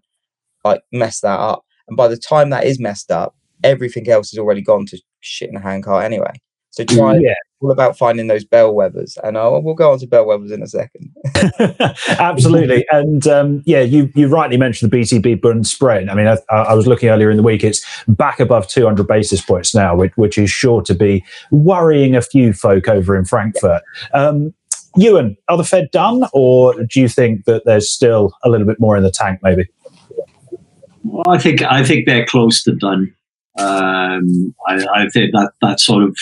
mess that up. And by the time that is messed up, everything else has already gone to shit in a handcart anyway. So all about finding those bellwethers, and we'll go on to bellwethers in a second. Absolutely, and you rightly mentioned the BTP Bund spread. I mean, I was looking earlier in the week; it's back above 200 basis points now, which is sure to be worrying a few folk over in Frankfurt. Ioan, are the Fed done, or do you think that there's still a little bit more in the tank, maybe? Well, I think they're close to done. I think that sort of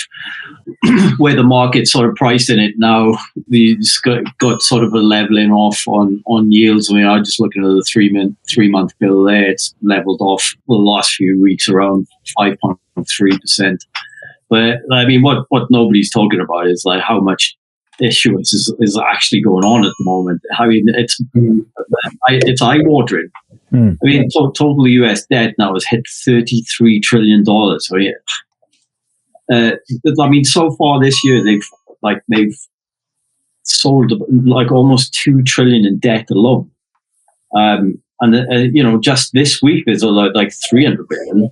where the market's sort of priced in it now, it's got sort of a leveling off on yields. I mean, I'm just looking at the 3-month bill there. It's leveled off the last few weeks around 5.3%. But I mean, what nobody's talking about is like how much issuance is actually going on at the moment. I mean, it's eye-watering. I mean, total US debt now has hit $33 trillion. I mean, so far this year they've sold like almost $2 trillion in debt alone. And just this week there's like $300 billion.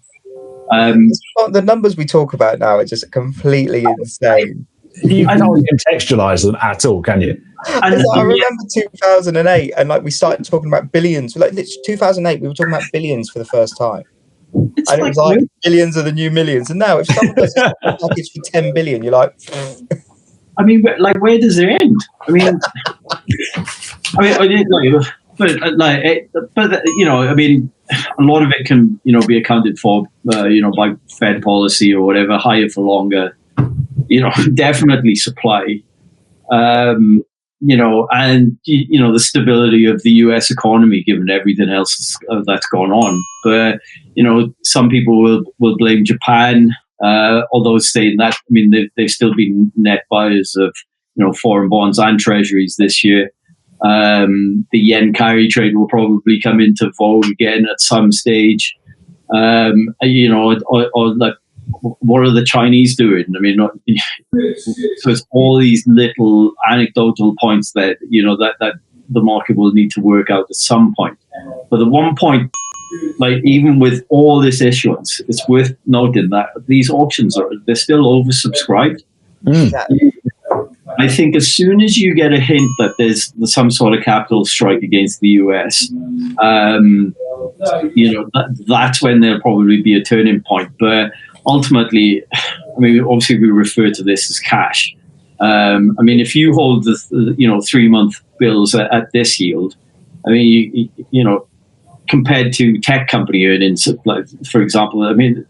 The numbers we talk about now are just completely insane. You can't contextualize them at all, can you? And I remember 2008, and we started talking about billions. Like literally 2008, we were talking about billions for the first time. It was like billions are the new millions. And now, if someone does a package for 10 billion, you're like, I mean, like, where does it end? I mean, I mean, a lot of it can, be accounted for, by Fed policy or whatever, higher for longer. Definitely supply, and the stability of the US economy, given everything else that's gone on. But, some people will blame Japan, Although saying that, I mean, they've still been net buyers of foreign bonds and treasuries this year. The yen carry trade will probably come into vogue again at some stage. Or like, what are the Chinese doing? I mean, so it's all these little anecdotal points that that the market will need to work out at some point. But at one point, like even with all this issuance, it's worth noting that these auctions they're still oversubscribed. I think as soon as you get a hint that there's some sort of capital strike against the US, that's when there'll probably be a turning point. But ultimately, I mean, obviously we refer to this as cash. I mean, if you hold the 3-month bills at this yield, I mean, compared to tech company earnings, like, for example, I mean,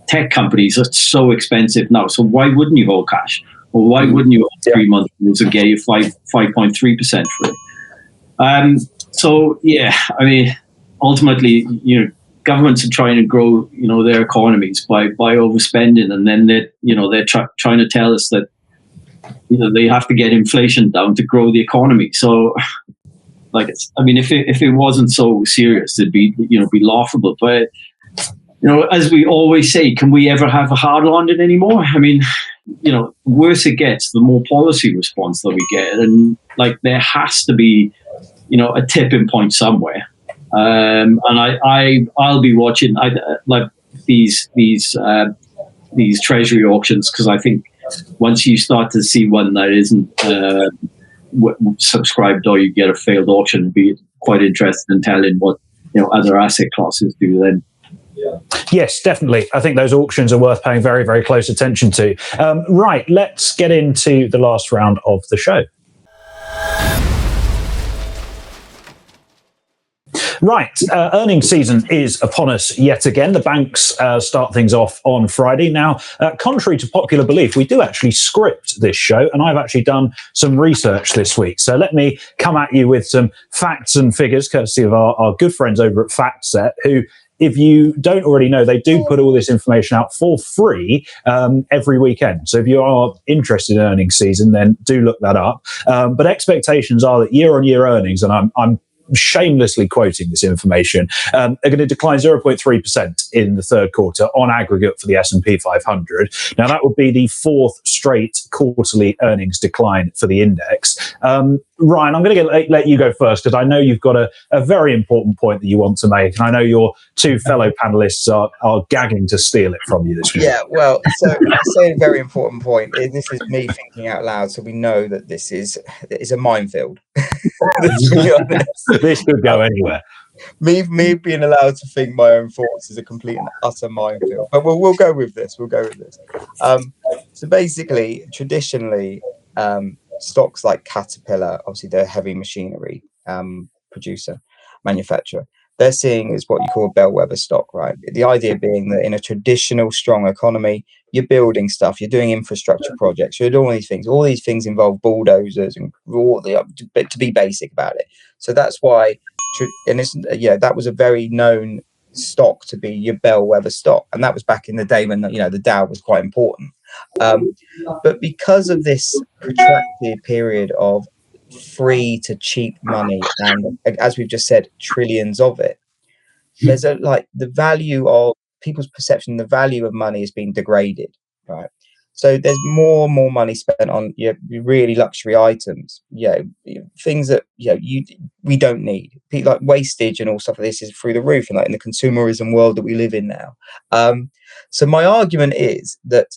tech companies are so expensive now. So why wouldn't you hold cash? Or why wouldn't you hold 3-month bills and get you 5.3% for it? So yeah, I mean, ultimately, governments are trying to grow, their economies by overspending, and then they're trying to tell us that they have to get inflation down to grow the economy. So, like, if it wasn't so serious, it'd be laughable. But as we always say, can we ever have a hard landing anymore? I mean, worse it gets, the more policy response that we get, and like there has to be, a tipping point somewhere. And I'll be watching like these treasury auctions, because I think once you start to see one that isn't subscribed, or you get a failed auction, it'd be quite interested in telling what other asset classes do then. Yes, definitely. I think those auctions are worth paying very, very close attention to. Right, let's get into the last round of the show. Right, earnings season is upon us yet again. The banks start things off on Friday. Now, contrary to popular belief, we do actually script this show, and I've actually done some research this week. So let me come at you with some facts and figures, courtesy of our good friends over at FactSet, who, if you don't already know, they do put all this information out for free every weekend. So if you are interested in earnings season, then do look that up. But expectations are that year-on-year earnings, and I'm shamelessly quoting this information, are going to decline 0.3% in the third quarter on aggregate for the S&P 500. Now, that would be the fourth straight quarterly earnings decline for the index. Ryan, I'm going to let you go first, because I know you've got a very important point that you want to make, and I know your two fellow panelists are gagging to steal it from you this week. Yeah, well, so a very important point. This is me thinking out loud, so we know that this is a minefield. This could go anywhere. Me being allowed to think my own thoughts is a complete and utter minefield. But we'll go with this. So basically, traditionally, stocks like Caterpillar, obviously they're a heavy machinery manufacturer, they're seeing as what you call a bellwether stock, right? The idea being that in a traditional strong economy, you're building stuff, you're doing infrastructure projects, you're doing all these things. All these things involve bulldozers and to be basic about it. So that's why, that was a very known stock to be your bellwether stock, and that was back in the day when the Dow was quite important. But because of this protracted period of free to cheap money, and as we've just said, trillions of it, there's the value of people's perception, the value of money is being degraded, right? So there's more and more money spent on really luxury items, things that we don't need. Like wastage and all stuff like this is through the roof, and like in the consumerism world that we live in now. So my argument is that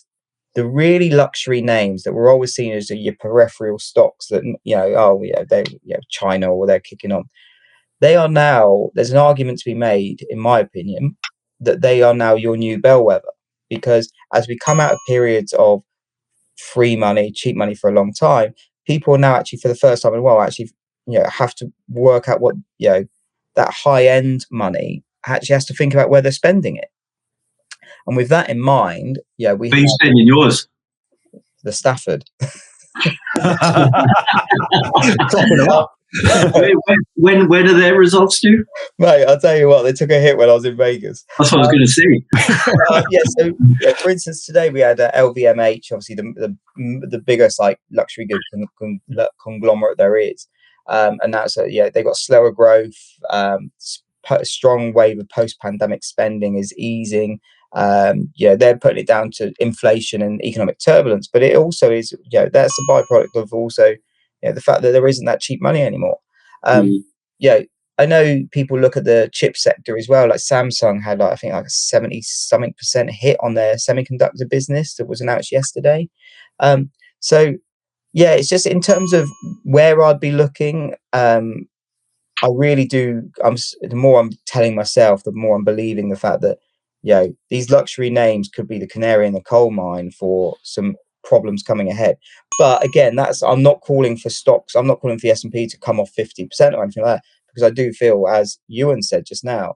the really luxury names that we're always seen as your peripheral stocks that they China, or they're kicking on, they are now, there's an argument to be made, in my opinion, that they are now your new bellwether, because as we come out of periods of free money, cheap money for a long time, people are now actually, for the first time in a while, have to work out what that high end money actually has to think about where they're spending it. And with that in mind, we are you spending yours? The Stafford. Propping them up. When are their results due? Mate, I'll tell you what, they took a hit when I was in Vegas. That's what I was going to say. For instance, today we had LVMH, obviously the biggest like luxury good conglomerate there is, and that's they got slower growth. A strong wave of post-pandemic spending is easing. They're putting it down to inflation and economic turbulence, but it also is that's a byproduct of also the fact that there isn't that cheap money anymore. I know people look at the chip sector as well. Like Samsung had I think like a 70-something% hit on their semiconductor business that was announced yesterday. It's just in terms of where I'd be looking. I really do. The more I'm telling myself, the more I'm believing the fact that these luxury names could be the canary in the coal mine for some problems coming ahead. But again, I'm not calling for stocks. I'm not calling for the S&P to come off 50% or anything like that, because I do feel, as Ioan said just now,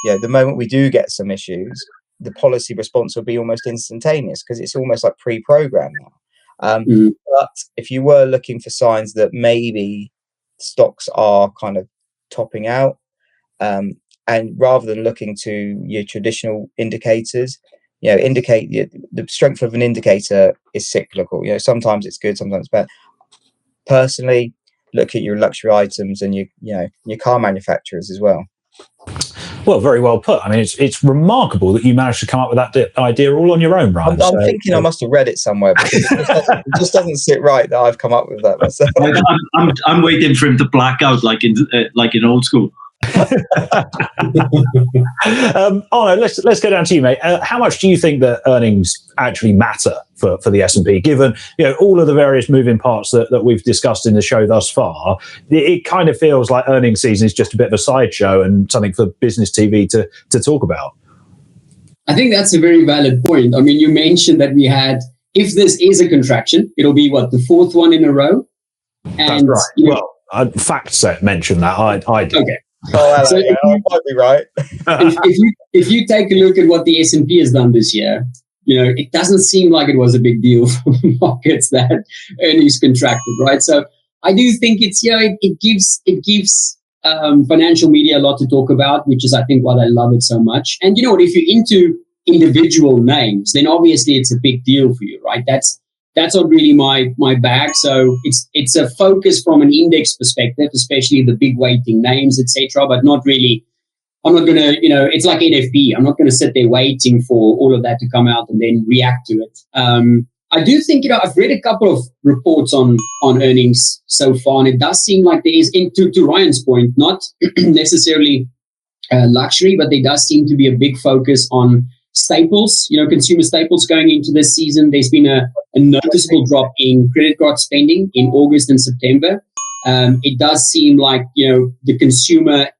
the moment we do get some issues, the policy response will be almost instantaneous because it's almost like pre-programmed now. But if you were looking for signs that maybe stocks are kind of topping out, and rather than looking to your traditional indicators, indicate the strength of an indicator is cyclical. Sometimes it's good, sometimes it's bad. Personally, look at your luxury items and your car manufacturers as well. Well, very well put. I mean, it's remarkable that you managed to come up with that idea all on your own, Ryan. I'm thinking I must have read it somewhere, but it just doesn't sit right that I've come up with that myself. I'm waiting for him to black out like in old school. Arno, let's go down to you, mate. How much do you think that earnings actually matter for the S&P, given all of the various moving parts that we've discussed in the show thus far? It kind of feels like earnings season is just a bit of a sideshow and something for business TV to talk about. I think that's a very valid point. I mean, you mentioned that we had, if this is a contraction, it'll be the fourth one in a row. And, that's right. FactSet mentioned that. I did. Okay. Oh, so I might be right. if you take a look at what the S&P has done this year, it doesn't seem like it was a big deal for markets that earnings contracted, right? So I do think it gives financial media a lot to talk about, which is I think why they love it so much. And you know what? If you're into individual names, then obviously it's a big deal for you, right? That's not really my bag. So it's a focus from an index perspective, especially the big weighting names, etc. But not really. I'm not going to, it's like NFP. I'm not going to sit there waiting for all of that to come out and then react to it. I do think, I've read a couple of reports on earnings so far, and it does seem like there is, to Ryan's point, not necessarily luxury, but there does seem to be a big focus on staples, consumer staples going into this season. There's been a noticeable drop in credit card spending in August and September. It does seem like, the consumer,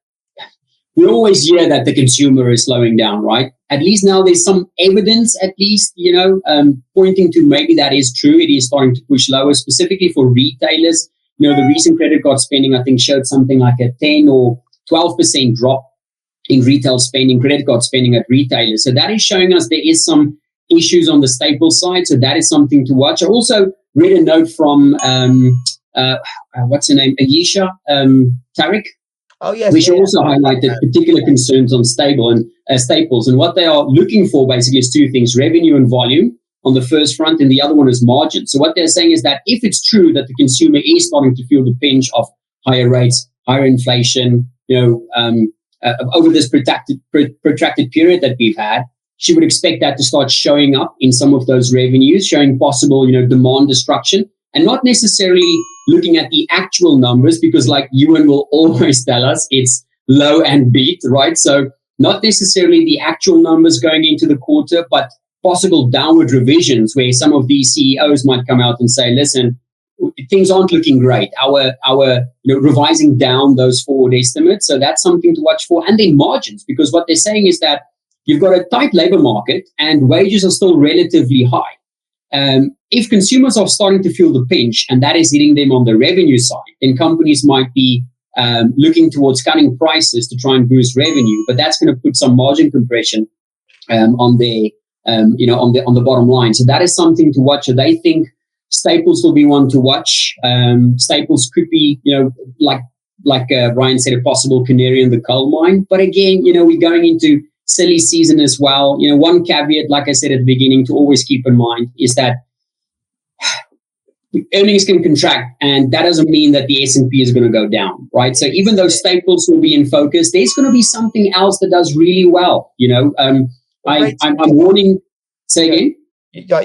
we always hear that the consumer is slowing down, right? At least now there's some evidence, pointing to maybe that is true. It is starting to push lower, specifically for retailers. The recent credit card spending, I think, showed something like a 10 or 12% drop in retail spending, credit card spending at retailers. So that is showing us there is some issues on the staple side. So that is something to watch. I also read a note from, what's her name? Ayesha Tariq. Oh, yes. Which also highlighted particular concerns on staples. And what they are looking for basically is two things: revenue and volume on the first front, and the other one is margin. So what they're saying is that if it's true that the consumer is starting to feel the pinch of higher rates, higher inflation, over this protracted period that we've had, she would expect that to start showing up in some of those revenues, showing possible, demand destruction, and not necessarily looking at the actual numbers, because like Ioan will always tell us, it's low and beat, right? So not necessarily the actual numbers going into the quarter, but possible downward revisions where some of these CEOs might come out and say, listen, things aren't looking great. Our revising down those forward estimates. So that's something to watch for. And then margins, because what they're saying is that you've got a tight labor market and wages are still relatively high. If consumers are starting to feel the pinch and that is hitting them on the revenue side, then companies might be looking towards cutting prices to try and boost revenue. But that's going to put some margin compression on the bottom line. So that is something to watch. So they think Staples will be one to watch. Staples could be, like Ryan said, a possible canary in the coal mine. But again, we're going into silly season as well. One caveat, like I said at the beginning, to always keep in mind is that earnings can contract, and that doesn't mean that the S&P is going to go down, right? So even though Staples will be in focus, there's going to be something else that does really well. I'm warning. Say again.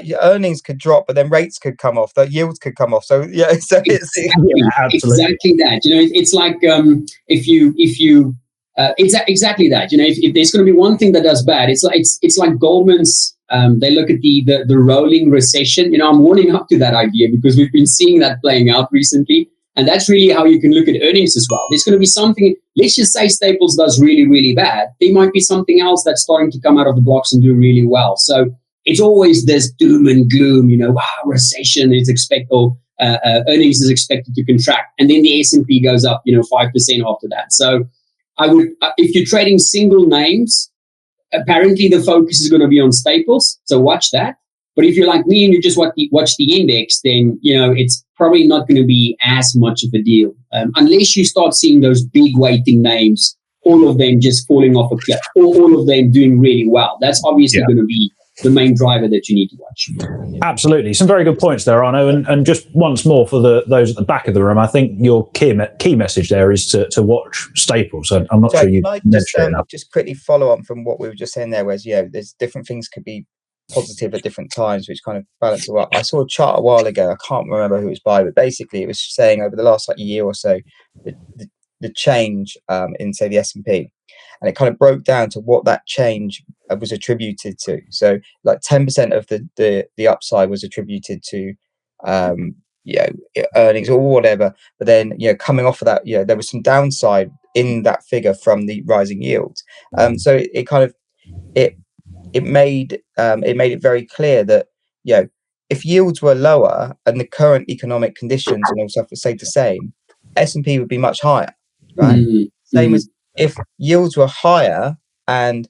Your earnings could drop, but then rates could come off. The yields could come off. So yeah, so exactly that. It's like if you exactly that. If there's going to be one thing that does bad, it's like Goldman's. They look at the rolling recession. I'm warning up to that idea because we've been seeing that playing out recently, and that's really how you can look at earnings as well. There's going to be something. Let's just say Staples does really, really bad. There might be something else that's starting to come out of the blocks and do really well. So it's always this doom and gloom. Recession is expected. Earnings is expected to contract, and then the S&P goes up 5% after that. So I would, if you're trading single names, apparently the focus is going to be on Staples, so watch that. But if you're like me and you just watch the index, then it's probably not going to be as much of a deal unless you start seeing those big weighting names, all of them just falling off a cliff, or all of them doing really well. That's obviously going to be the main driver that you need to watch. Absolutely. Some very good points there, Arno. And just once more for those at the back of the room, I think your key message there is to watch Staples. So I'm not sure you just quickly follow on from what we were just saying there, whereas, there's different things could be positive at different times, which kind of balance it up. I saw a chart a while ago. I can't remember who it was by, but basically it was saying over the last year or so, the change in, say, the S&P. And it kind of broke down to what that change was attributed to. So like 10% of the upside was attributed to earnings or whatever. But then coming off of that, there was some downside in that figure from the rising yields. So it kind of it made it very clear that if yields were lower and the current economic conditions and all stuff stayed the same, S&P would be much higher, right? Mm-hmm. Same as if yields were higher and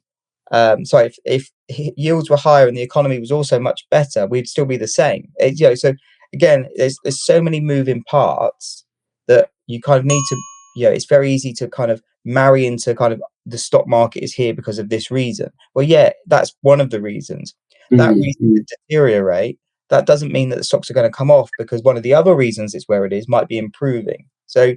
if yields were higher and the economy was also much better, we'd still be the same. So again, there's so many moving parts that you kind of need to, it's very easy to kind of marry into kind of the stock market is here because of this reason. Well, that's one of the reasons. That reason to deteriorate, that doesn't mean that the stocks are going to come off, because one of the other reasons it's where it is might be improving. So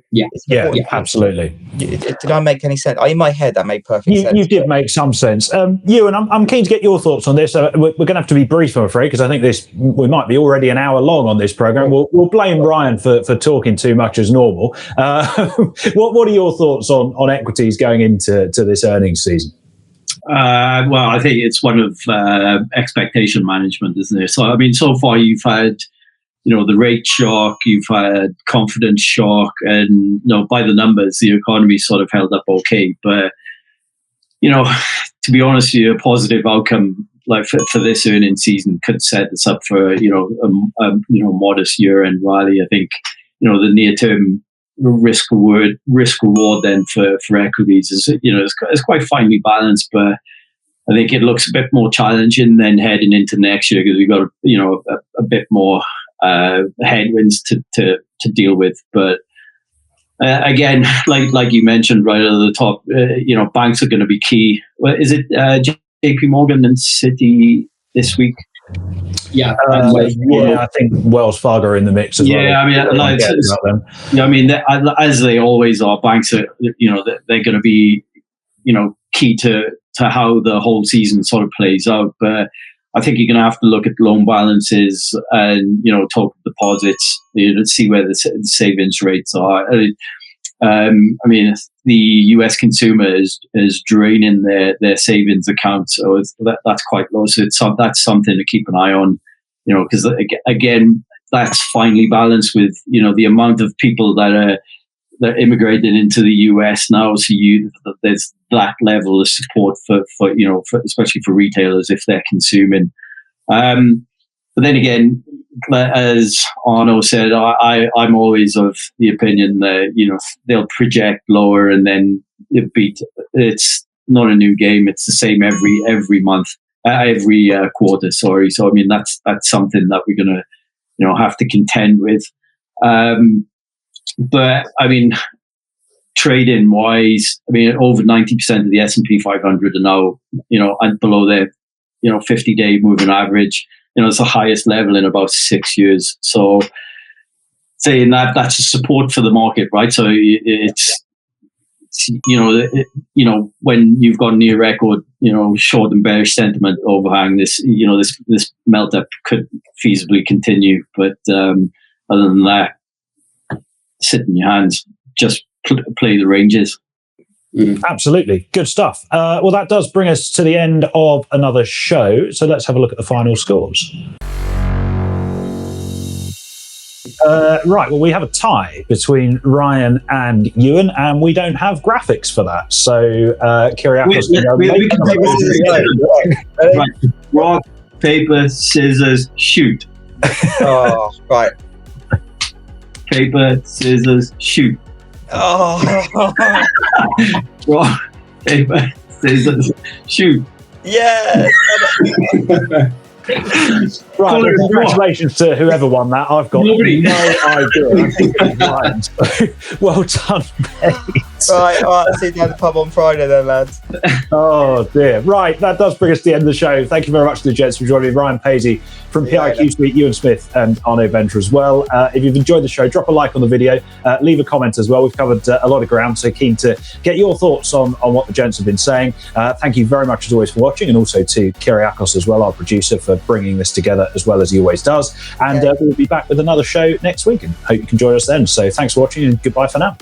absolutely. Did I make any sense? In my head, that made perfect sense. You did make some sense. Ewan, I'm keen to get your thoughts on this. We're going to have to be brief, I'm afraid, because I think we might be already an hour long on this program. We'll blame Ryan for talking too much as normal. What are your thoughts on equities going into this earnings season? Well, I think it's one of expectation management, isn't it? So, I mean, so far you've had the rate shock, you've had confidence shock, and by the numbers, the economy sort of held up okay. But to be honest with you, a positive outcome like for this earnings season could set us up for a modest year-end rally. I think the near-term risk reward then for equities is it's quite finely balanced, but I think it looks a bit more challenging then heading into next year, because we've got a bit more headwinds to deal with. But again, like you mentioned right at the top, banks are going to be key. Is it JP Morgan and Citi this week? I think Wells Fargo are in the mix as well. I mean, as they always are, banks are they're going to be key to how the whole season sort of plays out. But I think you're going to have to look at loan balances and total deposits to see where the savings rates are. I mean, the US consumer is draining their savings accounts, so that's quite low. So that's something to keep an eye on, because again, that's finely balanced with the amount of people that are immigrating into the US now. So there's that level of support for especially for retailers if they're consuming. But then again, as Arno said, I'm always of the opinion that they'll project lower and then it's not a new game. It's the same every month, every quarter. Sorry. So I mean that's something that we're gonna have to contend with. But I mean, trading wise, I mean, over 90% of the S&P 500 are now, and below their, 50-day moving average. It's the highest level in about 6 years. So saying that's a support for the market, right? So it's when you've got near record, short and bearish sentiment overhang, this melt up could feasibly continue. But other than that, sit in your hands, just play the ranges. Absolutely. Good stuff. Well, that does bring us to the end of another show. So let's have a look at the final scores. Right, well, we have a tie between Ryan and Ioan, and we don't have graphics for that. So, Kyriakos, we can take right. Rock, paper, scissors, shoot. Oh, right. Paper, scissors, shoot. Oh. Rock, paper, scissors, shoot. Yes. Right, well, congratulations to whoever won that. I've got no idea. Well done, mate. Right, all right, see you down the pub on Friday then, lads. Oh dear. Right, that does bring us to the end of the show. Thank you very much to the gents for joining me. Ryan Paisey from PiQ Suite, Ioan Smith and Arno Venter as well. If you've enjoyed the show, drop a like on the video, leave a comment as well. We've covered a lot of ground, so keen to get your thoughts on what the gents have been saying. Thank you very much as always for watching, and also to Kyriakos as well, our producer, for bringing this together as well as he always does. And we'll be back with another show next week, and hope you can join us then. So thanks for watching, and goodbye for now.